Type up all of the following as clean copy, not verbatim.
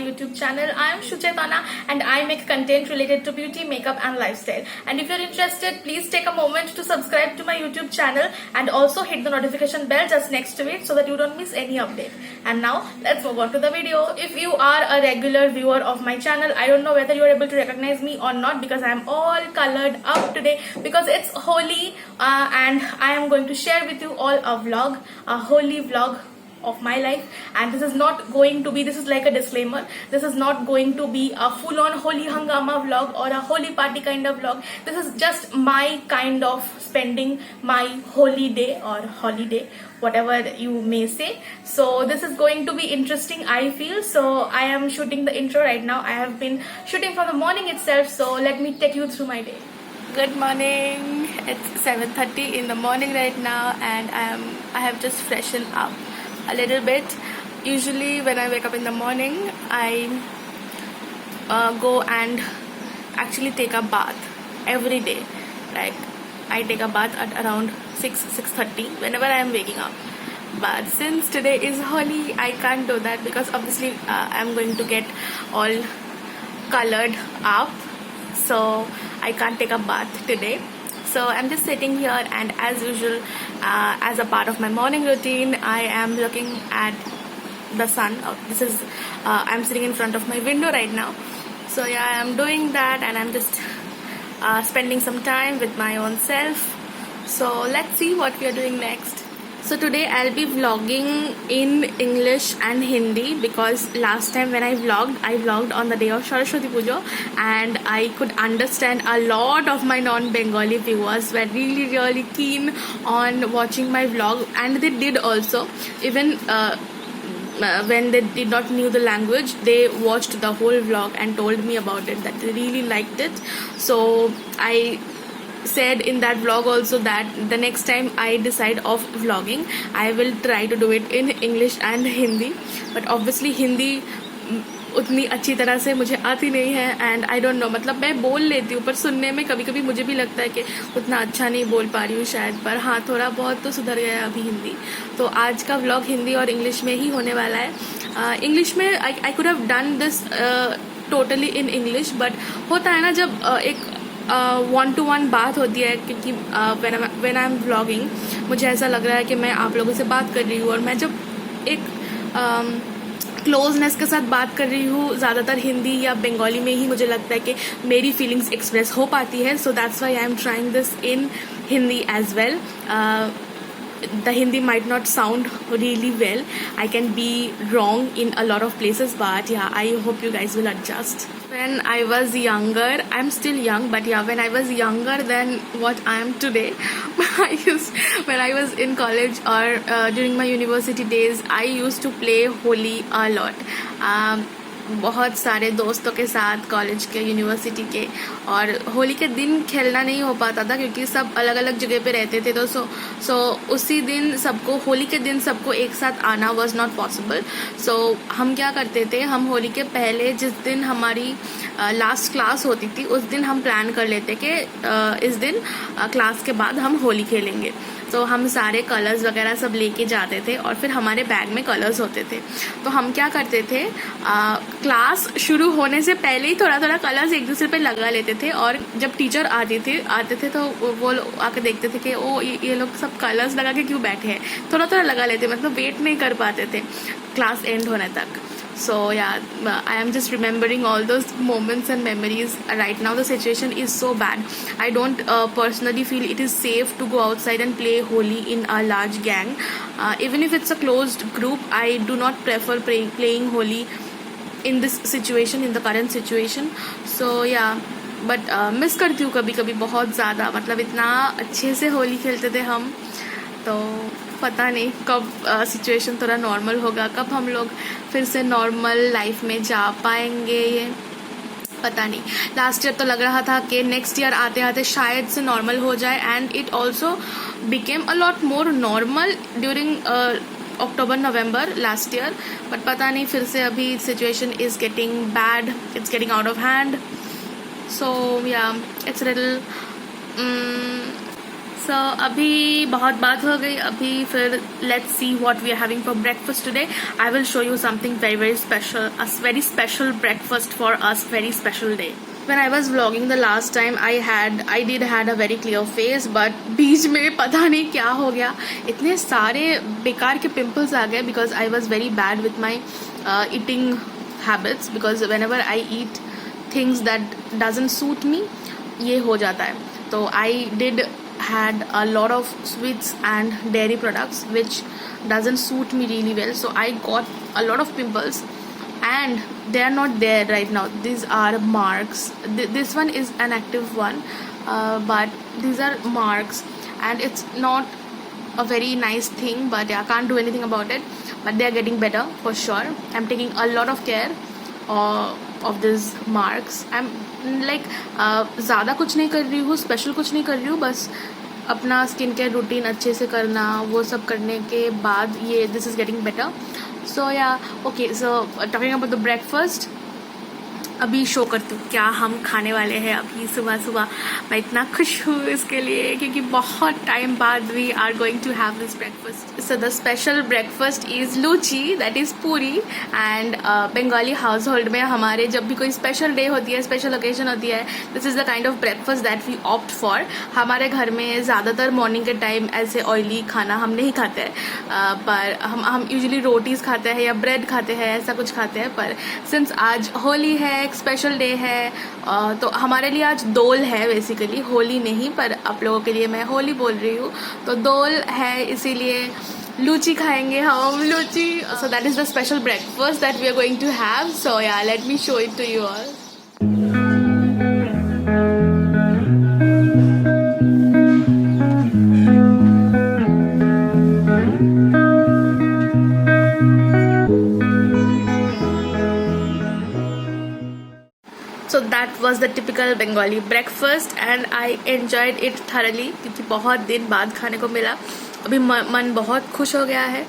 YouTube channel. I am Shuchetana and I make content related to beauty, makeup and lifestyle. And if you're interested, please take a moment to subscribe to my YouTube channel and also hit the notification bell just next to it so that you don't miss any update. And now let's move on to the video. If you are a regular viewer of my channel, I don't know whether you're able to recognize me or not because I'm all colored up today because it's Holi and I am going to share with you all a Holi vlog of my life. And this is not going to be, this is like a disclaimer, this is not going to be a full-on Holi Hangama vlog or a Holi party kind of vlog. This is just my kind of spending my Holi day or holiday, whatever you may say. So this is going to be interesting, I feel. So I am shooting the intro right now. I have been shooting from the morning itself, so let me take you through my day. Good morning. It's 7:30 in the morning right now and I have just freshened up a little bit. Usually when I wake up in the morning, I go and actually take a bath every day. Like I take a bath at around 6:30 whenever I am waking up. But since today is Holi, I can't do that because obviously I'm going to get all colored up, so I can't take a bath today. So I'm just sitting here and as usual, as a part of my morning routine, I am looking at the sun. I'm sitting in front of my window right now. So yeah, I'm doing that and I'm just spending some time with my own self. So let's see what we are doing next. So today I'll be vlogging in English and Hindi because last time when I vlogged on the day of Saraswati Puja and I could understand a lot of my non-Bengali viewers were really keen on watching my vlog, and they did also. Even when they did not knew the language, they watched the whole vlog and told me about it, that they really liked it. So I said in that vlog also that the next time I decide of vlogging, I will try to do it in English and Hindi. But obviously Hindi उतनी अच्छी तरह से मुझे आती नहीं है and I don't know, मतलब मैं बोल लेती हूँ पर सुनने में कभी कभी मुझे भी लगता है कि उतना अच्छा नहीं बोल पा रही हूँ शायद, पर हाँ थोड़ा बहुत तो सुधर गया अभी हिंदी. तो आज का व्लॉग हिंदी और इंग्लिश में ही होने वाला है. इंग्लिश में I could have done this totally in English, but होता है ना जब एक 1-to-1 बात होती है, क्योंकि व्हेन आई एम व्लॉगिंग मुझे ऐसा लग रहा है कि मैं आप लोगों से बात कर रही हूँ और मैं जब एक क्लोजनेस के साथ बात कर रही हूँ ज़्यादातर हिंदी या बंगाली में ही मुझे लगता है कि मेरी फीलिंग्स एक्सप्रेस हो पाती है. So that's why I am trying this in Hindi as well. The Hindi might not sound really well. I can be wrong in a lot of places, but yeah, I hope you guys will adjust. When I was younger, I'm still young, but yeah, when I was younger than what I am today, when I was in college or during my university days, I used to play Holi a lot. बहुत सारे दोस्तों के साथ college के, university के, और होली के दिन खेलना नहीं हो पाता था क्योंकि सब अलग अलग जगह पे रहते थे. तो सो उसी दिन सबको, होली के दिन सबको एक साथ आना वाज नॉट पॉसिबल. सो हम क्या करते थे, हम होली के पहले जिस दिन हमारी लास्ट क्लास होती थी उस दिन हम प्लान कर लेते कि इस दिन क्लास के बाद हम होली खेलेंगे. तो हम सारे कलर्स वगैरह सब लेके जाते थे और फिर हमारे बैग में कलर्स होते थे. तो हम क्या करते थे, क्लास शुरू होने से पहले ही थोड़ा थोड़ा कलर्स एक दूसरे पे लगा लेते थे, और जब टीचर आते थे तो वो आके देखते थे कि ओ ये लोग सब कलर्स लगा के क्यों बैठे हैं. थोड़ा थोड़ा लगा लेते, मतलब वेट नहीं कर पाते थे क्लास एंड होने तक. So yeah, I am just remembering all those moments and memories. Right now the situation is so bad. I don't personally feel it is safe to go outside and play Holi in a large gang. Even if it's a closed group, I do not prefer playing Holi in this situation, in the current situation. So yeah, but miss करती हूँ कभी कभी बहुत ज़्यादा. मतलब इतना अच्छे से होली खेलते थे हम, तो पता नहीं कब सिचुएशन थोड़ा नॉर्मल होगा, कब हम लोग फिर से नॉर्मल लाइफ में जा पाएंगे, ये पता नहीं. लास्ट ईयर तो लग रहा था कि नेक्स्ट ईयर आते आते शायद से नॉर्मल हो जाए, and it also became a lot more normal during October November last year. But पता नहीं, फिर से अभी situation is getting bad, it's getting out of hand. So yeah it's little So अभी बहुत बात हो गई. अभी फिर let's see what we are having for breakfast today. I will show you something very special, a very special breakfast for us, very special day. When I was vlogging the last time, I did had a very clear face, but बीच में पता नहीं क्या हो गया, इतने सारे बेकार के pimples आ गए because I was very bad with my eating habits, because whenever I eat things that doesn't suit me, ये हो जाता है. तो I did had a lot of sweets and dairy products which doesn't suit me really well, so I got a lot of pimples, and they are not there right now. These are marks. This one is an active one, but these are marks, and it's not a very nice thing, but I can't do anything about it. But they are getting better for sure. I'm taking a lot of care of these marks. I'm like ज़्यादा कुछ नहीं कर रही हूँ, special कुछ नहीं कर रही हूँ, बस अपना स्किन केयर रूटीन अच्छे से करना, वो सब करने के बाद ये दिस इज़ गेटिंग बेटर. सो या okay, so talking about the breakfast. अभी शो करती हूँ क्या हम खाने वाले हैं अभी सुबह सुबह. मैं इतना खुश हूँ इसके लिए क्योंकि बहुत टाइम बाद we are going to have this breakfast. So the special breakfast is luchi, that is puri. And Bengali household में हमारे जब भी कोई स्पेशल डे होती है, स्पेशल ओकेजन होती है, this is the kind of breakfast that we opt for. हमारे घर में ज़्यादातर मॉर्निंग के टाइम ऐसे ऑयली खाना हम नहीं खाते हैं, पर हम यूजुअली रोटीज़ खाते हैं या ब्रेड खाते हैं, ऐसा कुछ खाते हैं. पर सिंस आज होली है, एक स्पेशल डे है, तो हमारे लिए आज दोल है. बेसिकली होली नहीं, पर आप लोगों के लिए मैं होली बोल रही हूँ. तो दोल है, इसीलिए लूची खाएंगे हम, लूची. So that is the special breakfast that we are going to have. So yeah let me show it to you all. So that was the typical Bengali breakfast and I enjoyed it thoroughly क्योंकि बहुत दिन बाद खाने को मिला. अभी मन बहुत खुश हो गया है.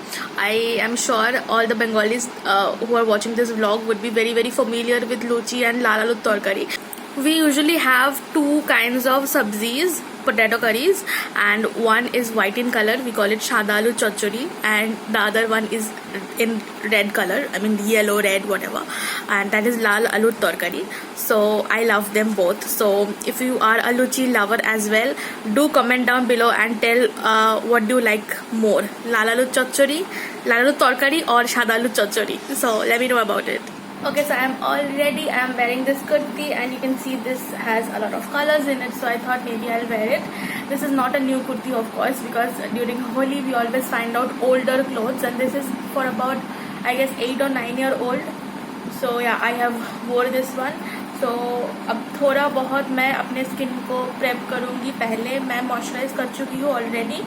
I am sure all the Bengalis who are watching this vlog would be very familiar with luchi and lal aloo tarkari. We usually have two kinds of sabzis, potato curries, and one is white in color, we call it shada aloo chachori, and the other one is in red color, I mean yellow, red, whatever, and that is lal aloo tarkari. So I love them both. So if you are a luchi lover as well, do comment down below and tell what do you like more, lal aloo chachori, lal aloo tarkari, or shada aloo chachori. So let me know about it. Okay, so I'm all ready. I'm wearing this kurti and you can see this has a lot of colors in it, so I thought maybe I'll wear it. This is not a new kurti of course, because during Holi we always find out older clothes, and this is for about I guess 8 or 9 year old. So yeah, I have wore this one. So अब थोड़ा बहुत मैं अपने skin को prep करूँगी. पहले मैं moisturise कर चुकी हूँ already.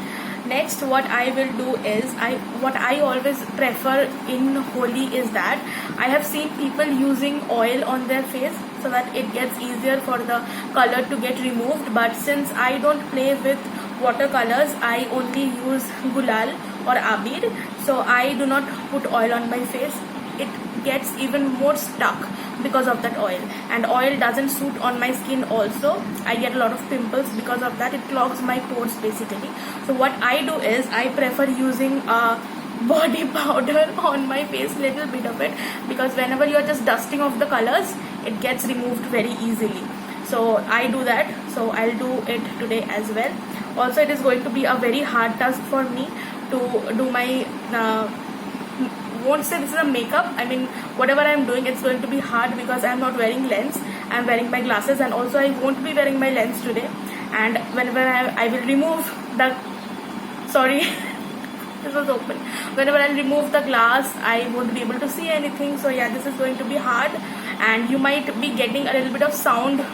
Next, what I will do is, what I always prefer in Holi is that I have seen people using oil on their face so that it gets easier for the color to get removed. But since I don't play with watercolors, I only use gulal or abir. So I do not put oil on my face. It gets even more stuck because of that oil, and oil doesn't suit on my skin also. I get a lot of pimples because of that. It clogs my pores basically. So what I do is I prefer using body powder on my face, little bit of it, because whenever you are just dusting off the colors, it gets removed very easily. So I do that. So I'll do it today as well. Also, it is going to be a very hard task for me to do my won't say this is a makeup, I mean whatever I'm doing, it's going to be hard because I'm not wearing lens. I'm wearing my glasses, and also I won't be wearing my lens today. And whenever I will remove the sorry this was open. Whenever I remove the glass, I won't be able to see anything. So yeah, this is going to be hard, and you might be getting a little bit of sound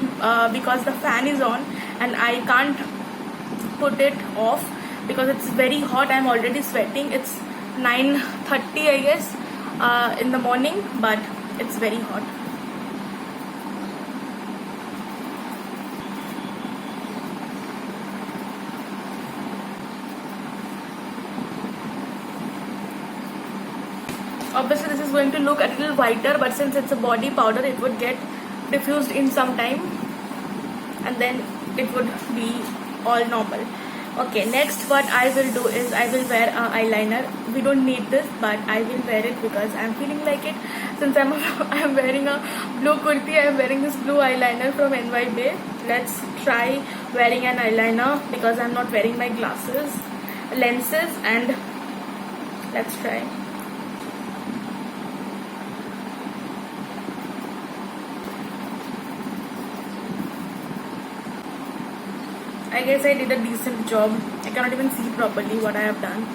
because the fan is on and I can't put it off because it's very hot. I'm already sweating. It's 9:30 I guess in the morning, but it's very hot. Obviously this is going to look a little whiter, but since it's a body powder, it would get diffused in some time and then it would be all normal. Okay, next what I will do is I will wear eyeliner. We don't need this, but I will wear it because I'm feeling like it. Since I'm wearing a blue kurti, I'm wearing this blue eyeliner from NY Bay. Let's try wearing an eyeliner because I'm not wearing my lenses, and let's try. I guess I did a decent job. I cannot even see properly what I have done.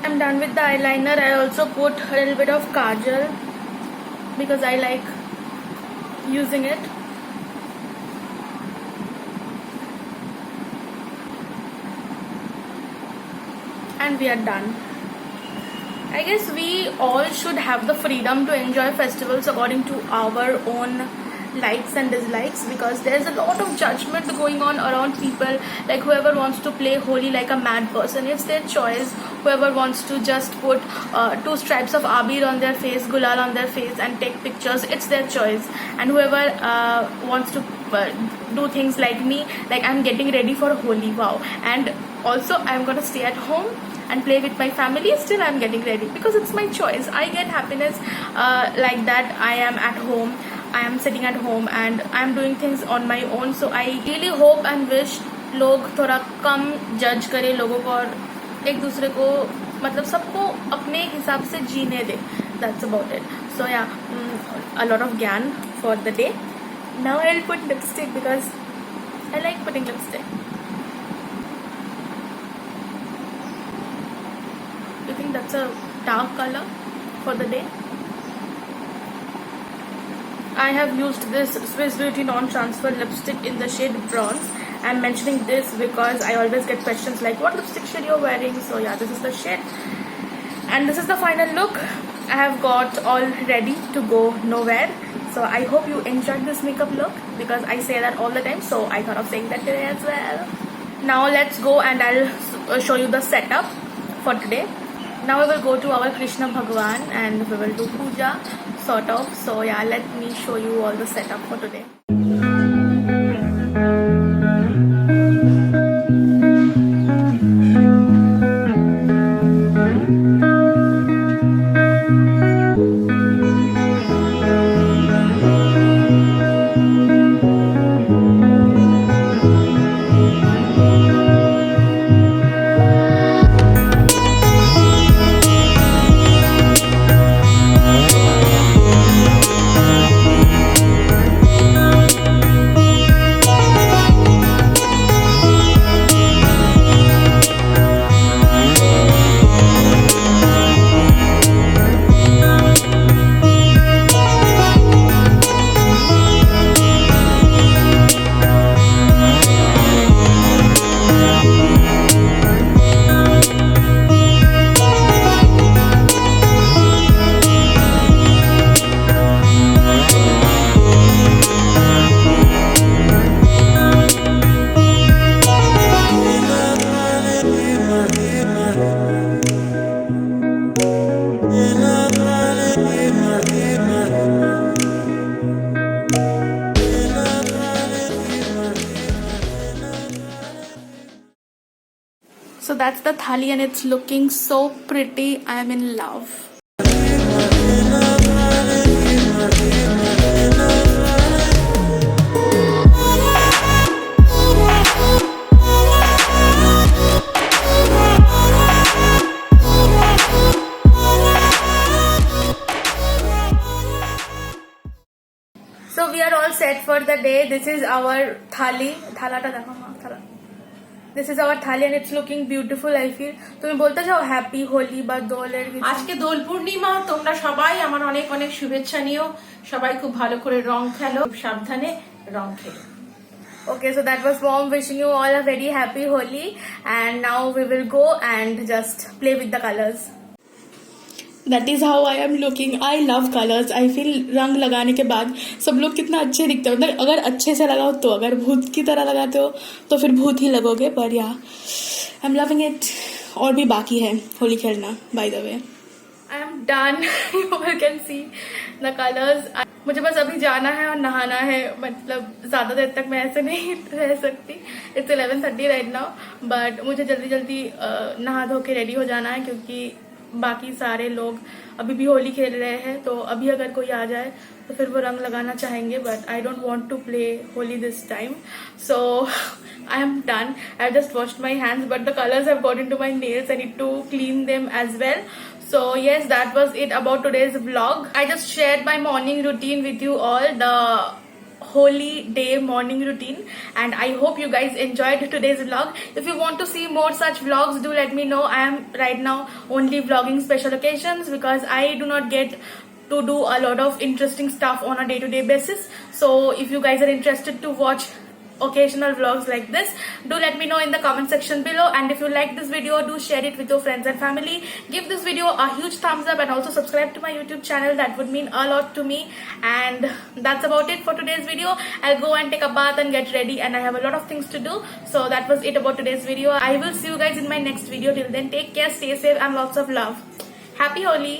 I'm done with the eyeliner. I also put a little bit of kajal because I like using it. And we are done. I guess we all should have the freedom to enjoy festivals according to our own likes and dislikes, because there's a lot of judgment going on around people. Like whoever wants to play Holi like a mad person, it's their choice. Whoever wants to just put 2 stripes of abir on their face, gulal on their face and take pictures, it's their choice. And whoever wants to do things like me, like I'm getting ready for Holi, wow. And also I'm gonna stay at home and play with my family, still I'm getting ready because it's my choice. I get happiness like that. I am at home, I am sitting at home and I am doing things on my own. So I really hope and wish लोग थोड़ा कम जज करे लोगों को और एक दूसरे को मतलब सबको अपने हिसाब से जीने दे. That's about it. So yeah, a lot of gyan for the day. Now I'll put lipstick because I like putting lipstick. You think that's a dark color for the day? I have used this Swiss Beauty Non-Transfer lipstick in the shade bronze. I'm mentioning this because I always get questions like what lipstick shade you're wearing. So yeah, this is the shade. And this is the final look. I have got all ready to go nowhere. So I hope you enjoyed this makeup look because I say that all the time. So I thought of saying that today as well. Now let's go and I'll show you the setup for today. Now we will go to our Krishna Bhagwan and we will do puja sort of. So yeah, let me show you all the setup for today. So that's the thali and it's looking so pretty. I am in love. So we are all set for the day. This is our thali. This is our thali and it's looking beautiful. I feel. তুমি বলতে চাও happy Holi বা দোলের কিছু? আজকে দোল পূর্ণিমা, তোমরা সবাই আমার অনেক অনেক শুভেচ্ছা নিও। সবাই খুব ভালো করে রং খেলো, সাবধানে রং খেলো। Okay, so that was Mom wishing you all a very happy Holi, and now we will go and just play with the colors. That is how I am looking. I love colors. I feel रंग लगाने के बाद सब लोग कितना अच्छे दिखते हो. मतलब अगर अच्छे से लगाओ तो, अगर भूत की तरह लगाते हो तो फिर भूत ही लगोगे. पर या आई एम लविंग इट. और भी बाकी है होली खेलना, by the way. I am done. You all can see the colors. मुझे बस अभी जाना है और नहाना है, मतलब ज्यादा देर तक मैं ऐसे नहीं रह सकती। इट्स 11:30 राइट नाउ, बट मुझे जल्दी जल्दी नहा धो के रेडी हो जाना है, क्योंकि बाकी सारे लोग अभी भी होली खेल रहे हैं। तो अभी अगर कोई आ जाए तो फिर वो रंग लगाना चाहेंगे, but I don't want to play Holi this time, so I am done. I just washed my hands, but the colours have got into my nails, I need to clean them as well. So yes, that was it about today's vlog. I just shared my morning routine with you all, the holy day morning routine, and I hope you guys enjoyed today's vlog. If you want to see more such vlogs, do let me know. I am right now only vlogging special occasions because I do not get to do a lot of interesting stuff on a day-to-day basis. So if you guys are interested to watch occasional vlogs like this, do let me know in the comment section below. And if you like this video, do share it with your friends and family. Give this video a huge thumbs up and also subscribe to my YouTube channel. That would mean a lot to me. And that's about it for today's video. I'll go and take a bath and get ready, and I have a lot of things to do. So that was it about today's video. I will see you guys in my next video. Till then, take care, stay safe, and lots of love. Happy Holi.